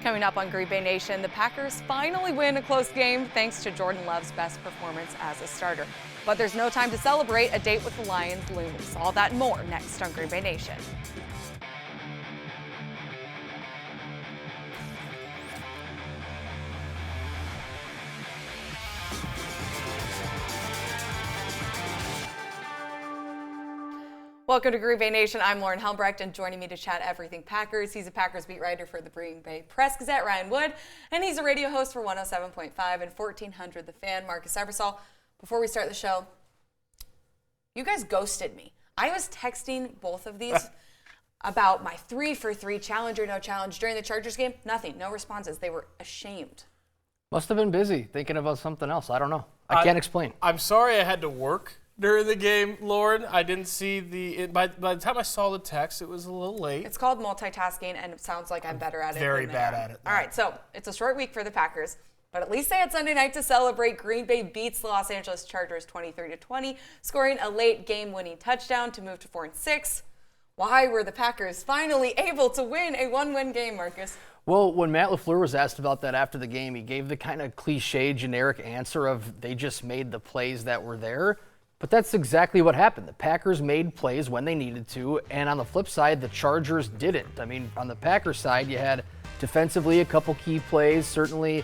Coming up on Green Bay Nation, the Packers finally win a close game thanks to Jordan Love's best performance as a starter. But there's no time to celebrate. A date with the Lions looms. All that and more next on Green Bay Nation. Welcome to Green Bay Nation. I'm Lauren Helmbrecht, and joining me to chat everything Packers, he's a Packers beat writer for the Green Bay Press-Gazette, Ryan Wood, and he's a radio host for 107.5 and 1400 The Fan, Marcus Ebersol. Before we start the show, you guys ghosted me. I was texting both of these about my 3-for-3 challenge or no challenge during the Chargers game. Nothing, no responses. They were ashamed. Must have been busy thinking about something else. I don't know. I can't explain. I'm sorry I had to work during the game, Lauren. I didn't see by the time I saw the text, it was a little late. It's called multitasking, and it sounds like I'm better at it. Very bad at it. All right, so it's a short week for the Packers, but at least they had Sunday night to celebrate. Green Bay beats the Los Angeles Chargers 23-20, scoring a late game-winning touchdown to move to 4-6. Why were the Packers finally able to win a one-win game, Marcus? Well, when Matt LaFleur was asked about that after the game, he gave the kind of cliche, generic answer of they just made the plays that were there. But that's exactly what happened. The Packers made plays when they needed to, and on the flip side, the Chargers didn't. I mean, on the Packers side, you had defensively a couple key plays, certainly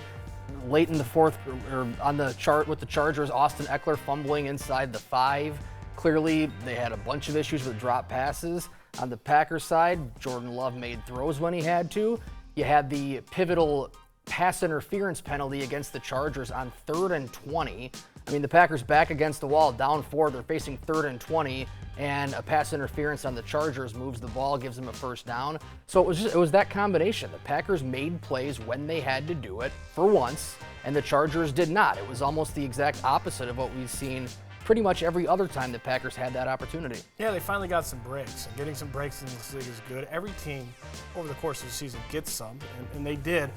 late in the fourth, or on the chart with the Chargers, Austin Eckler fumbling inside the 5. Clearly, they had a bunch of issues with drop passes. On the Packers side, Jordan Love made throws when he had to. You had the pivotal pass interference penalty against the Chargers on 3rd and 20. I mean, the Packers back against the wall, down 4. They're facing 3rd and 20, and a pass interference on the Chargers moves the ball, gives them a first down. So it was that combination. The Packers made plays when they had to do it for once, and the Chargers did not. It was almost the exact opposite of what we've seen pretty much every other time the Packers had that opportunity. Yeah, they finally got some breaks, and getting some breaks in this league is good. Every team over the course of the season gets some, and they did.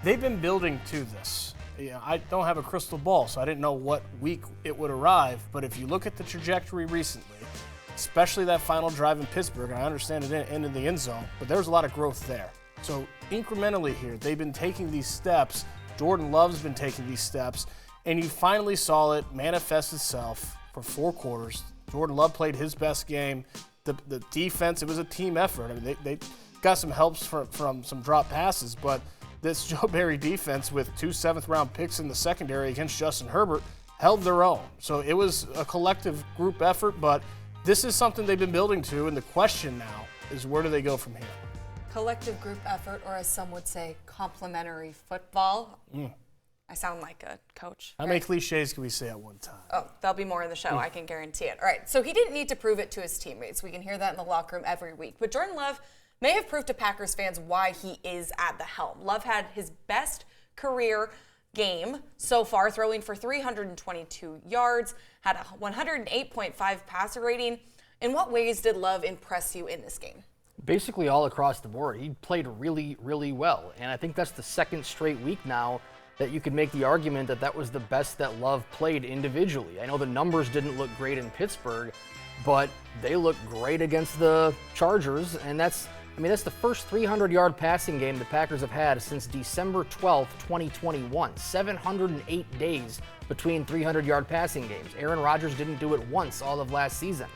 They've been building to this. Yeah, I don't have a crystal ball, so I didn't know what week it would arrive. But if you look at the trajectory recently, especially that final drive in Pittsburgh, and I understand it ended in the end zone, but there was a lot of growth there. So incrementally here, they've been taking these steps. Jordan Love's been taking these steps, and you finally saw it manifest itself for 4 quarters. Jordan Love played his best game. The defense, it was a team effort. I mean, they got some helps from some drop passes, but this Joe Barry defense with 2 7th-round picks in the secondary against Justin Herbert held their own. So it was a collective group effort, but this is something they've been building to, and the question now is where do they go from here? Collective group effort, or as some would say, complementary football. I sound like a coach. How many cliches can we say at one time? Oh, there'll be more in the show, I can guarantee it. All right, so he didn't need to prove it to his teammates. We can hear that in the locker room every week. But Jordan Love may have proved to Packers fans why he is at the helm. Love had his best career game so far, throwing for 322 yards, had a 108.5 passer rating. In what ways did Love impress you in this game? Basically all across the board. He played really, really well. And I think that's the second straight week now that you could make the argument that that was the best that Love played individually. I know the numbers didn't look great in Pittsburgh, but they looked great against the Chargers, and that's the first 300-yard passing game the Packers have had since December 12th, 2021. 708 days between 300-yard passing games. Aaron Rodgers didn't do it once all of last season.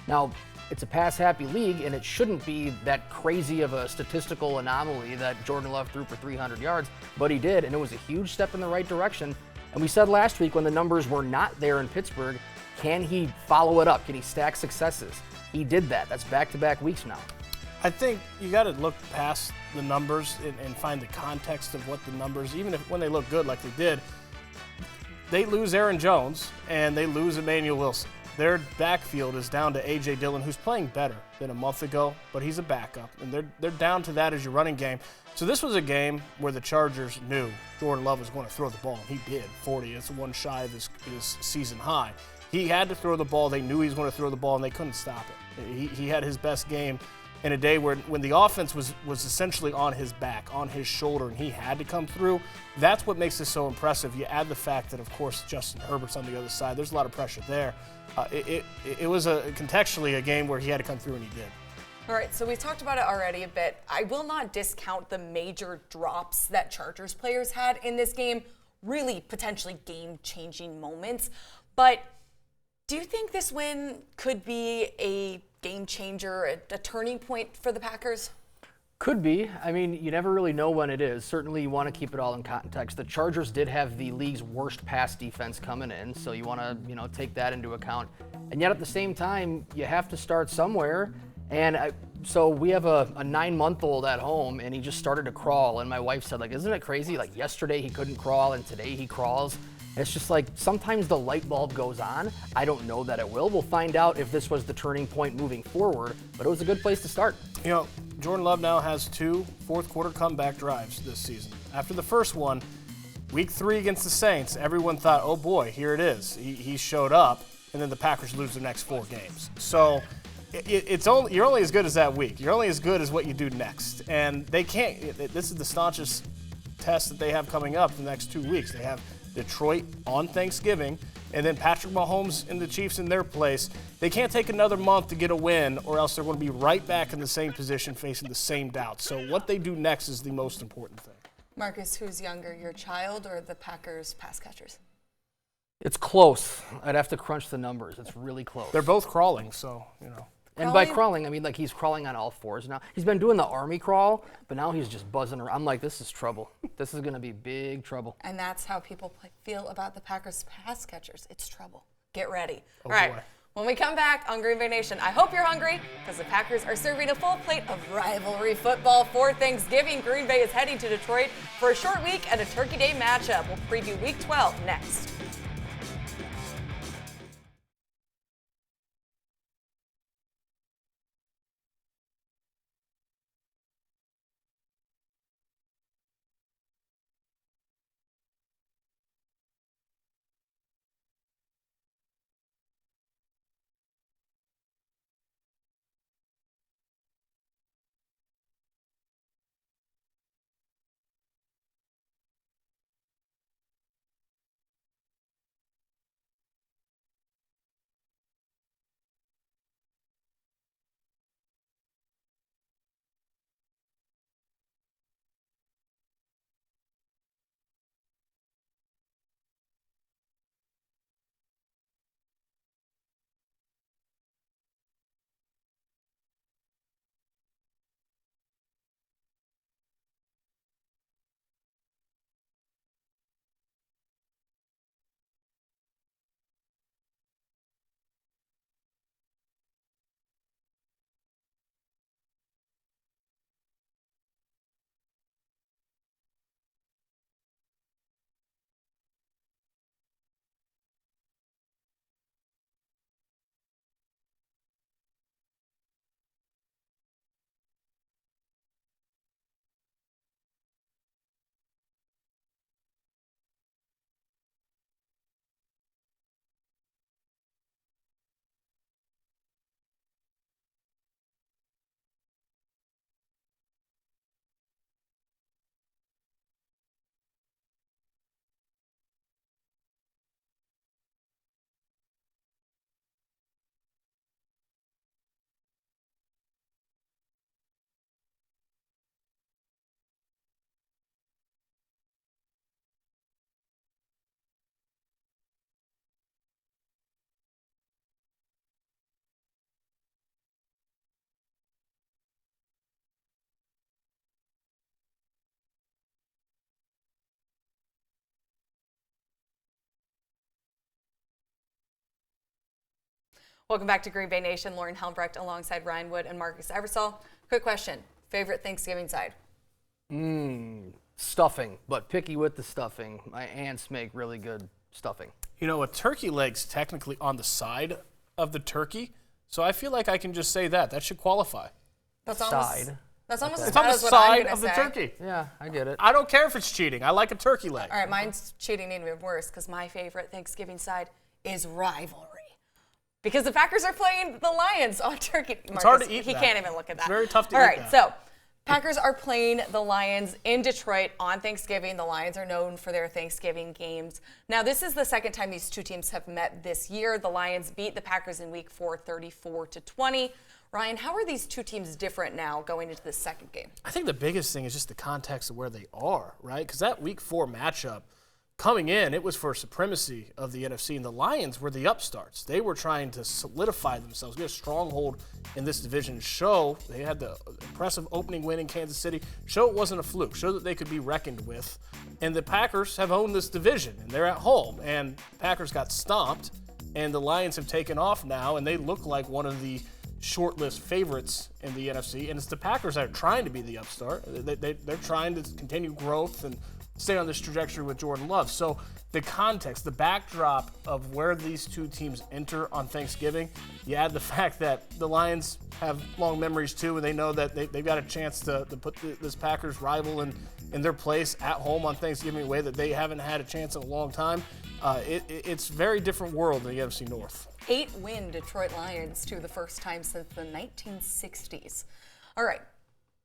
Now, it's a pass-happy league, and it shouldn't be that crazy of a statistical anomaly that Jordan Love threw for 300 yards, but he did, and it was a huge step in the right direction. And we said last week when the numbers were not there in Pittsburgh, can he follow it up? Can he stack successes? He did that. That's back-to-back weeks now. I think you got to look past the numbers and find the context of what the numbers, even if when they look good like they did, they lose Aaron Jones and they lose Emmanuel Wilson. Their backfield is down to A.J. Dillon, who's playing better than a month ago, but he's a backup, and they're down to that as your running game. So this was a game where the Chargers knew Jordan Love was going to throw the ball, and he did. 40, it's one shy of his season high. He had to throw the ball. They knew he was going to throw the ball, and they couldn't stop it. He had his best game in a day when the offense was essentially on his back, on his shoulder, and he had to come through. That's what makes this so impressive. You add the fact that, of course, Justin Herbert's on the other side. There's a lot of pressure there. It was contextually a game where he had to come through, and he did. All right, so we talked about it already a bit. I will not discount the major drops that Chargers players had in this game, really potentially game-changing moments. But do you think this win could be a game changer, a turning point for the Packers? Could be. I mean, you never really know when it is. Certainly, you want to keep it all in context. The Chargers did have the league's worst pass defense coming in, so you want to, take that into account. And yet, at the same time, you have to start somewhere. And so we have a 9-month-old at home, and he just started to crawl. And my wife said, isn't it crazy? Yesterday he couldn't crawl, and today he crawls. It's just sometimes the light bulb goes on. I don't know that it will. We'll find out if this was the turning point moving forward, but it was a good place to start. Jordan Love now has 2 fourth-quarter comeback drives this season. After the first one, week 3 against the Saints, everyone thought, oh boy, here it is. He showed up, and then the Packers lose their next 4 games. So you're only as good as that week. You're only as good as what you do next. And they can't. This is the staunchest test that they have coming up the next 2 weeks. They have Detroit on Thanksgiving, and then Patrick Mahomes and the Chiefs in their place. They can't take another month to get a win, or else they're going to be right back in the same position facing the same doubts. So what they do next is the most important thing. Marcus, who's younger, your child or the Packers pass catchers? It's close. I'd have to crunch the numbers. It's really close. They're both crawling, so. And by crawling, I mean he's crawling on all 4s now. He's been doing the army crawl, but now he's just buzzing around. I'm like, this is trouble. This is going to be big trouble. And that's how people feel about the Packers pass catchers. It's trouble. Get ready. Oh, all right. boy. When we come back on Green Bay Nation, I hope you're hungry because the Packers are serving a full plate of rivalry football for Thanksgiving. Green Bay is heading to Detroit for a short week and a Turkey Day matchup. We'll preview Week 12 next. Welcome back to Green Bay Nation. Lauren Helmbrecht alongside Ryan Wood and Marcus Eversole. Quick question. Favorite Thanksgiving side? Stuffing, but picky with the stuffing. My aunts make really good stuffing. A turkey leg's technically on the side of the turkey, so I feel like I can just say that. That should qualify. That's Side. That's almost Okay. as It's on bad the as what I'm side gonna of the say. turkey. Yeah, I get it. I don't care if it's cheating. I like a turkey leg. All right, mine's cheating even worse because my favorite Thanksgiving side is rivalry. Because the Packers are playing the Lions on Turkey. Marcus, hard to eat He that. can't even look at that. It's very tough to All eat right, that. so Packers are playing the Lions in Detroit on Thanksgiving. The Lions are known for their Thanksgiving games. Now, this is the second time these two teams have met this year. The Lions beat the Packers in Week 4, 34-20. Ryan, how are these two teams different now going into the second game? I think the biggest thing is just the context of where they are, right? Because that Week 4 matchup, coming in, it was for supremacy of the NFC, and the Lions were the upstarts. They were trying to solidify themselves, get a stronghold in this division, show they had the impressive opening win in Kansas City, show it wasn't a fluke, show that they could be reckoned with. And the Packers have owned this division, and they're at home, and the Packers got stomped, and the Lions have taken off now, and they look like one of the shortlist favorites in the NFC, and it's the Packers that are trying to be the upstart. They're trying to continue growth and stay on this trajectory with Jordan Love. So the context, the backdrop of where these two teams enter on Thanksgiving, you add the fact that the Lions have long memories too, and they know that they've got a chance to put this Packers rival in their place at home on Thanksgiving, a way that they haven't had a chance in a long time. It's a very different world in the NFC North. 8-win Detroit Lions, too, the first time since the 1960s. All right,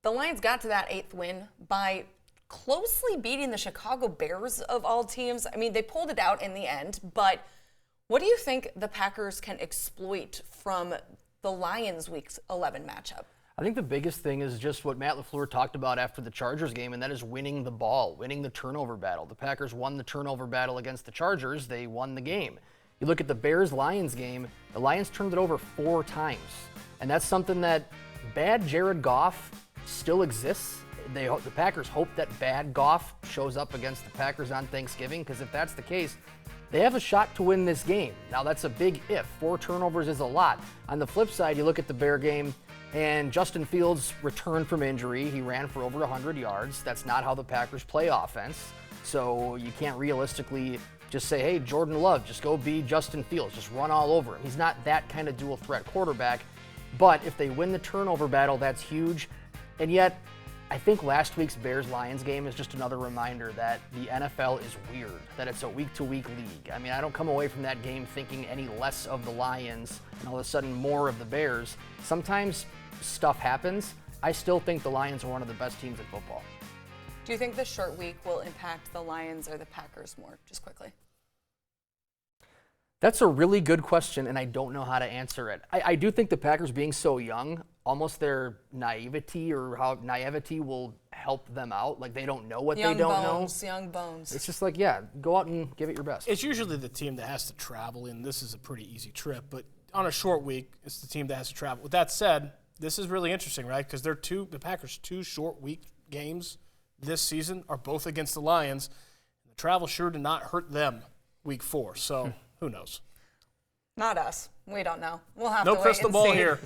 the Lions got to that 8th win by closely beating the Chicago Bears of all teams. I mean, they pulled it out in the end, but what do you think the Packers can exploit from the Lions' Week 11 matchup? I think the biggest thing is just what Matt LaFleur talked about after the Chargers game, and that is winning the ball, winning the turnover battle. The Packers won the turnover battle against the Chargers. They won the game. You look at the Bears-Lions game, the Lions turned it over 4 times. And that's something that bad Jared Goff still exists. The Packers hope that bad Goff shows up against the Packers on Thanksgiving, because if that's the case, they have a shot to win this game. Now, that's a big if. 4 turnovers is a lot. On the flip side, you look at the Bear game, and Justin Fields returned from injury. He ran for over 100 yards. That's not how the Packers play offense. So you can't realistically just say, hey, Jordan Love, just go be Justin Fields. Just run all over him. He's not that kind of dual threat quarterback. But if they win the turnover battle, that's huge. And yet, I think last week's Bears-Lions game is just another reminder that the NFL is weird, that it's a week-to-week league. I mean, I don't come away from that game thinking any less of the Lions and all of a sudden more of the Bears. Sometimes stuff happens. I still think the Lions are one of the best teams in football. Do you think the short week will impact the Lions or the Packers more? Just quickly. That's a really good question, and I don't know how to answer it. I do think the Packers being so young, almost their naivety will help them out. Like, they don't know what they don't know. Young bones. It's just like, yeah, go out and give it your best. It's usually the team that has to travel, and this is a pretty easy trip. But on a short week, it's the team that has to travel. With that said, this is really interesting, right? Because the Packers' 2 short week games this season are both against the Lions. The travel sure did not hurt them Week 4. So who knows? Not us. We don't know. We'll have no to wait crystal and ball see. here.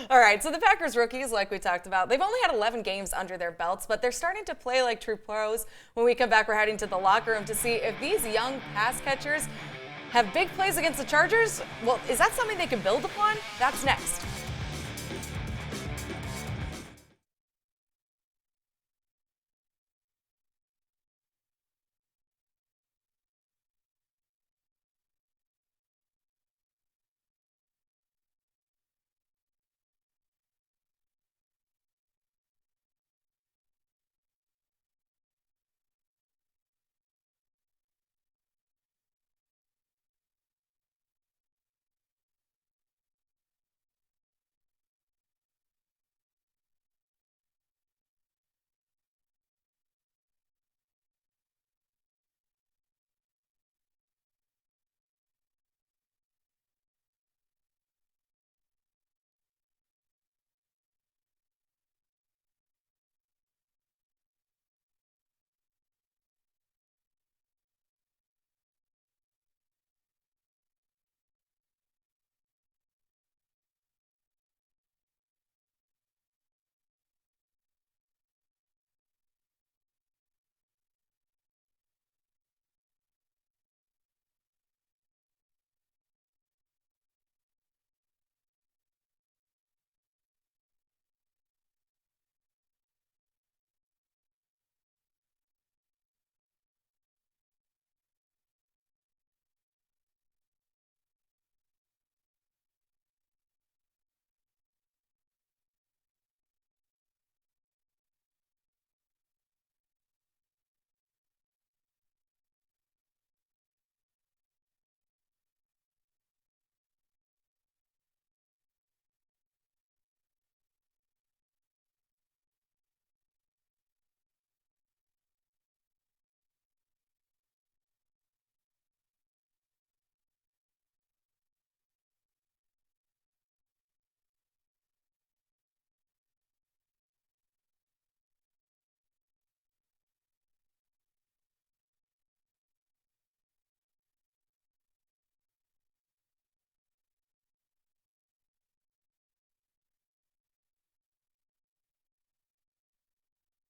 All right, so the Packers rookies, like we talked about, they've only had 11 games under their belts, but they're starting to play like true pros. When we come back, we're heading to the locker room to see if these young pass catchers have big plays against the Chargers. Well, is that something they can build upon? That's next.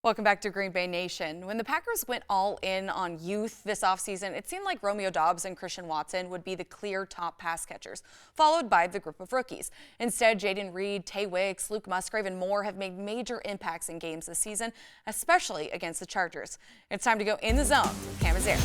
Welcome back to Green Bay Nation. When the Packers went all in on youth this offseason, it seemed like Romeo Doubs and Christian Watson would be the clear top pass catchers, followed by the group of rookies. Instead, Jaden Reed, Tay Wicks, Luke Musgrave, and more have made major impacts in games this season, especially against the Chargers. It's time to go in the zone. Cam is there.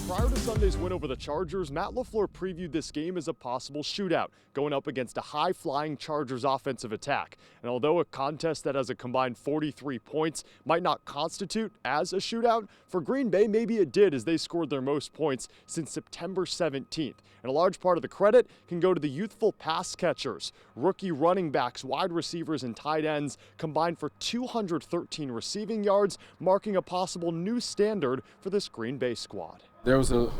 Prior to Sunday's win over the Chargers, Matt LaFleur previewed this game as a possible shootout, going up against a high-flying Chargers offensive attack. And although a contest that has a combined 43 points might not constitute as a shootout, for Green Bay maybe it did, as they scored their most points since September 17th. And a large part of the credit can go to the youthful pass catchers. Rookie running backs, wide receivers, and tight ends combined for 213 receiving yards, marking a possible new standard for this Green Bay squad. There was a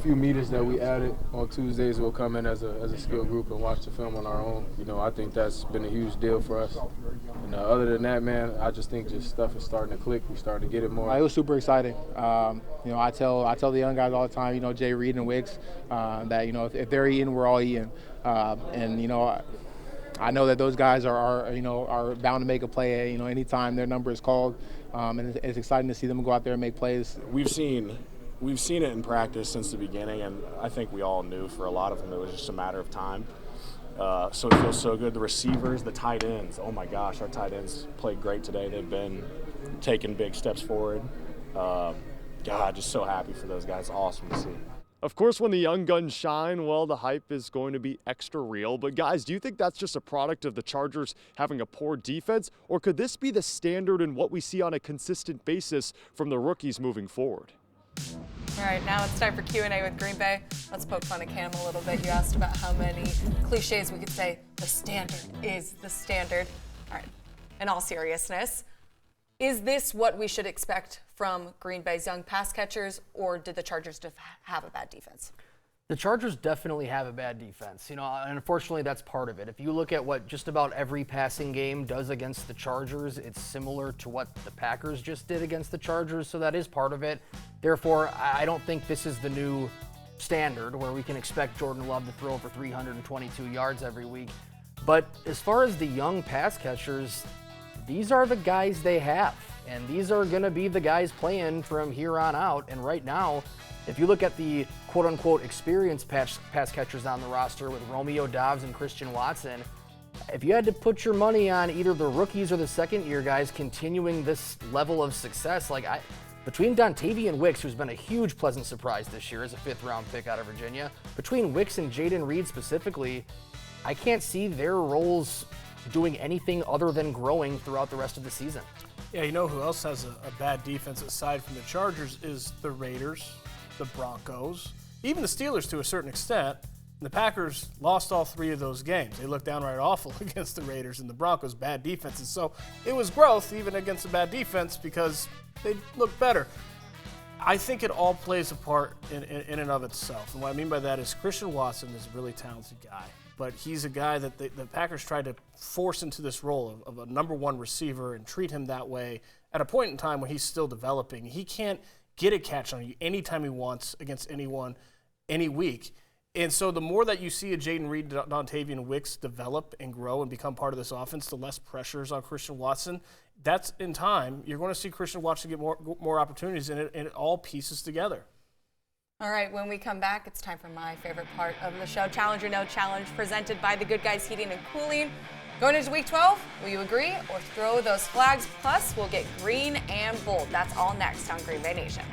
few meters that we added on Tuesdays. We'll come in as a skill group and watch the film on our own. I think that's been a huge deal for us. And other than that, man, I just think stuff is starting to click. We're starting to get it more. It was super exciting. I tell the young guys all the time, Jay Reed and Wicks, that if they're eating, we're all eating. I know that those guys are bound to make a play. Anytime their number is called, and it's exciting to see them go out there and make plays. We've seen it in practice since the beginning, and I think we all knew for a lot of them it was just a matter of time. So it feels so good. The receivers, the tight ends, oh my gosh, our tight ends played great today. They've been taking big steps forward. Just so happy for those guys. Awesome to see. Of course, when the young guns shine, well, the hype is going to be extra real. But guys, do you think that's just a product of the Chargers having a poor defense, or could this be the standard in what we see on a consistent basis from the rookies moving forward? All right, now it's time for Q&A with Green Bay. Let's poke fun at Cam a little bit. You asked about how many cliches we could say. The standard is the standard. All right, in all seriousness, is this what we should expect from Green Bay's young pass catchers, or did the Chargers have a bad defense? The Chargers definitely have a bad defense, and unfortunately that's part of it. If you look at what just about every passing game does against the Chargers, it's similar to what the Packers just did against the Chargers, so that is part of it. Therefore, I don't think this is the new standard where we can expect Jordan Love to throw for 322 yards every week. But as far as the young pass catchers, these are the guys they have, and these are going to be the guys playing from here on out. And right now, if you look at the quote-unquote experienced pass catchers on the roster with Romeo Doubs and Christian Watson, if you had to put your money on either the rookies or the second-year guys continuing this level of success, between Dontavian Wicks, who's been a huge pleasant surprise this year as a fifth-round pick out of Virginia, between Wicks and Jaden Reed specifically, I can't see their roles doing anything other than growing throughout the rest of the season. Yeah, who else has a bad defense aside from the Chargers is the Raiders, the Broncos, even the Steelers to a certain extent. And the Packers lost all three of those games. They looked downright awful against the Raiders and the Broncos, bad defenses. So it was growth even against a bad defense because they looked better. I think it all plays a part in and of itself. And what I mean by that is Christian Watson is a really talented guy, but he's a guy that the Packers tried to force into this role of a number one receiver and treat him that way at a point in time when he's still developing. He can't get a catch on you anytime he wants against anyone, any week. And so the more that you see a Jaden Reed, Dontavian Wicks develop and grow and become part of this offense, the less pressures on Christian Watson. That's in time. You're going to see Christian Watson get more opportunities, and it all pieces together. All right, when we come back, it's time for my favorite part of the show, Challenge or No Challenge, presented by the Good Guys Heating and Cooling. Going into week 12, will you agree or throw those flags? Plus, we'll get green and bold. That's all next on Green Bay Nation.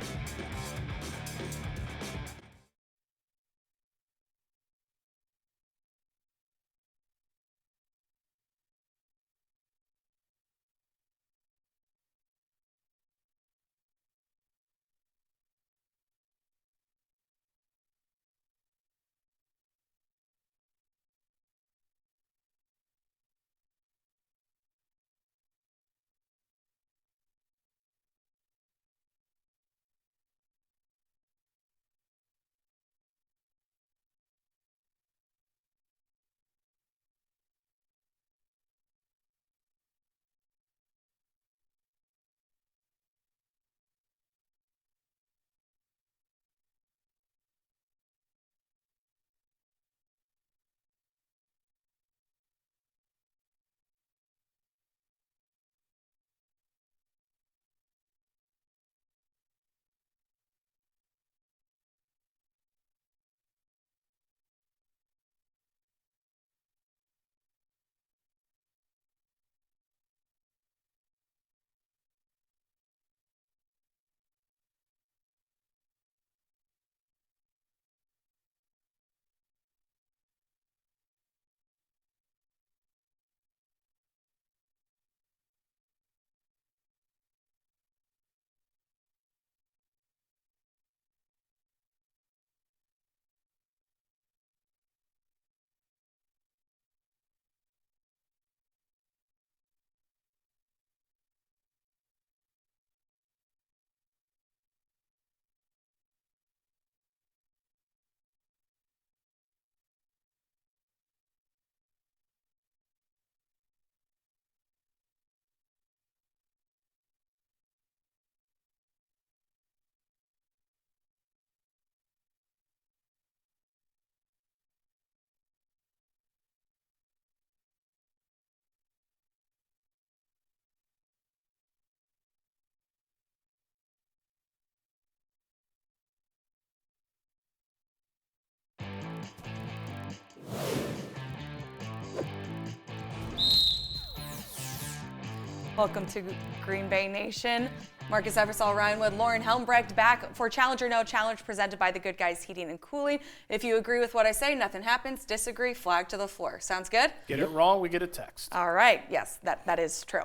Welcome to Green Bay Nation. Marcus Eversole, Ryan Wood, Lauren Helmbrecht back for Challenge or No Challenge presented by the Good Guys Heating and Cooling. If you agree with what I say, nothing happens. Disagree, flag to the floor. Sounds good? Get it wrong, we get a text. All right. Yes, that is true.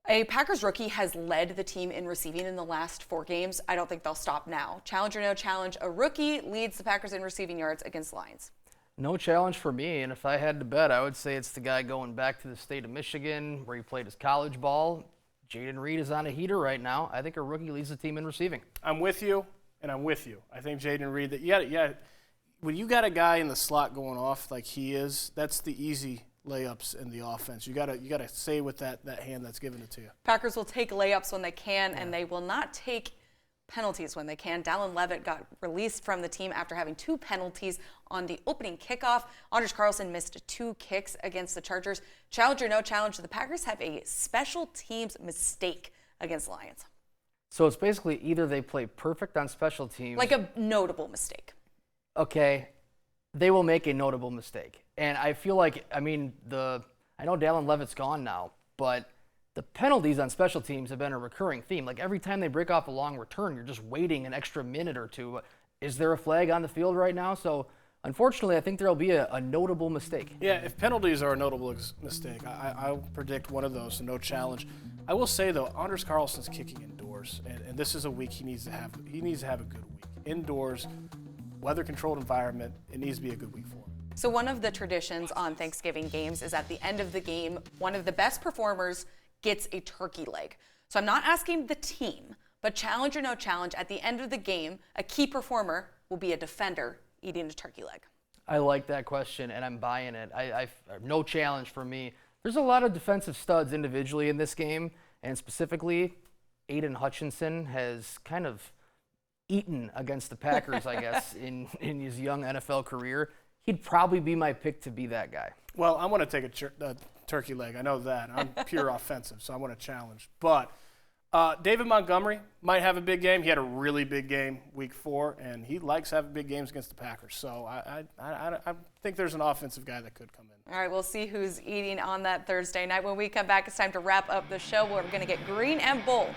A Packers rookie has led the team in receiving in the last 4 games. I don't think they'll stop now. Challenge or No Challenge, a rookie leads the Packers in receiving yards against Lions. No challenge for me, and if I had to bet, I would say it's the guy going back to the state of Michigan where he played his college ball. Jaden Reed is on a heater right now. I think a rookie leads the team in receiving. I'm with you, and I'm with you. I think Jaden Reed, when you got a guy in the slot going off like he is, that's the easy layups in the offense. You gotta say with that hand that's giving it to you. Packers will take layups when they can, and they will not take penalties when they can. Dallin Levitt got released from the team after having 2 penalties on the opening kickoff. Anders Carlson missed 2 kicks against the Chargers. Challenge or no challenge, the Packers have a special teams mistake against Lions. So it's basically either they play perfect on special teams. Like a notable mistake. Okay, they will make a notable mistake. And I feel like, I know Dallin Levitt's gone now, but the penalties on special teams have been a recurring theme. Like every time they break off a long return, you're just waiting an extra minute or two. Is there a flag on the field right now? So unfortunately, I think there'll be a notable mistake. Yeah, if penalties are a notable mistake, I'll predict one of those, so no challenge. I will say though, Anders Carlson's kicking indoors, and this is a week he needs to have a good week. Indoors, weather-controlled environment, it needs to be a good week for him. So one of the traditions on Thanksgiving games is at the end of the game, one of the best performers gets a turkey leg. So I'm not asking the team, but challenge or no challenge, at the end of the game, a key performer will be a defender eating a turkey leg. I like that question, and I'm buying it. No challenge for me. There's a lot of defensive studs individually in this game, and specifically, Aiden Hutchinson has kind of eaten against the Packers, I guess, in his young NFL career. He'd probably be my pick to be that guy. Well, I want to take a turkey leg. I know that. I'm pure offensive, so I want to challenge. But David Montgomery might have a big game. He had a really big game week 4, and he likes having big games against the Packers. So I think there's an offensive guy that could come in. All right, we'll see who's eating on that Thursday night. When we come back, it's time to wrap up the show. We're going to get green and bold.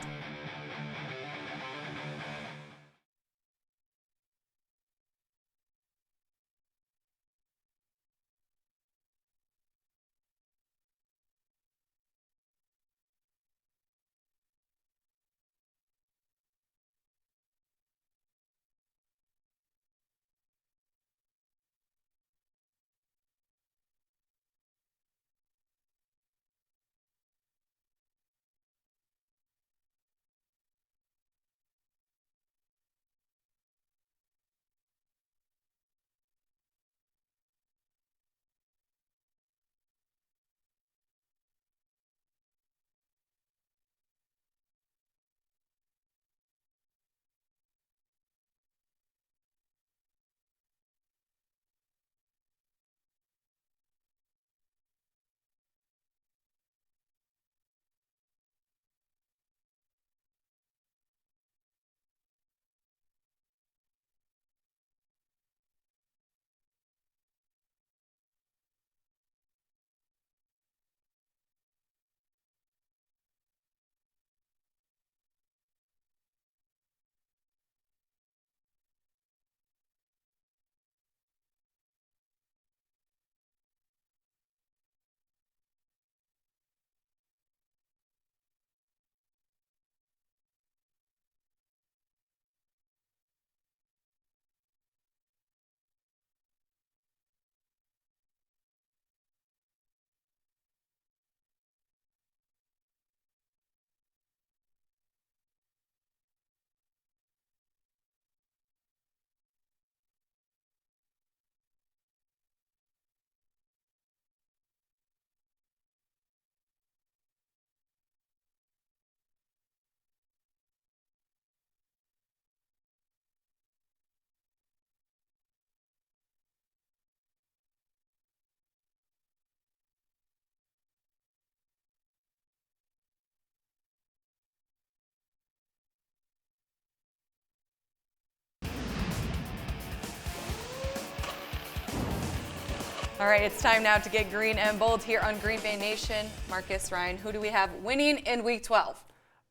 All right, it's time now to get green and bold here on Green Bay Nation. Marcus, Ryan, who do we have winning in Week 12?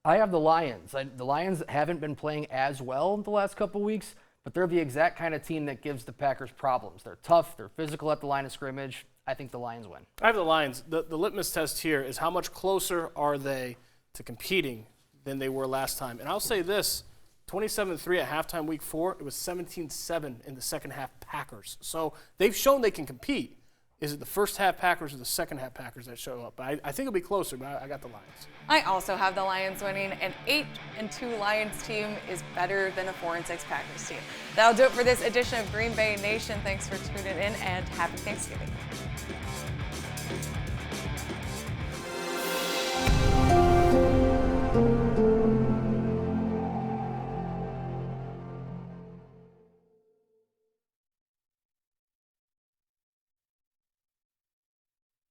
I have the Lions. The Lions haven't been playing as well the last couple weeks, but they're the exact kind of team that gives the Packers problems. They're tough. They're physical at the line of scrimmage. I think the Lions win. I have the Lions. The litmus test here is how much closer are they to competing than they were last time. And I'll say this, 27-3 at halftime Week 4. It was 17-7 in the second half Packers. So they've shown they can compete. Is it the first half Packers or the second half Packers that show up? I think it'll be closer, but I got the Lions. I also have the Lions winning. An 8-2 Lions team is better than a 4-6 Packers team. That'll do it for this edition of Green Bay Nation. Thanks for tuning in and happy Thanksgiving.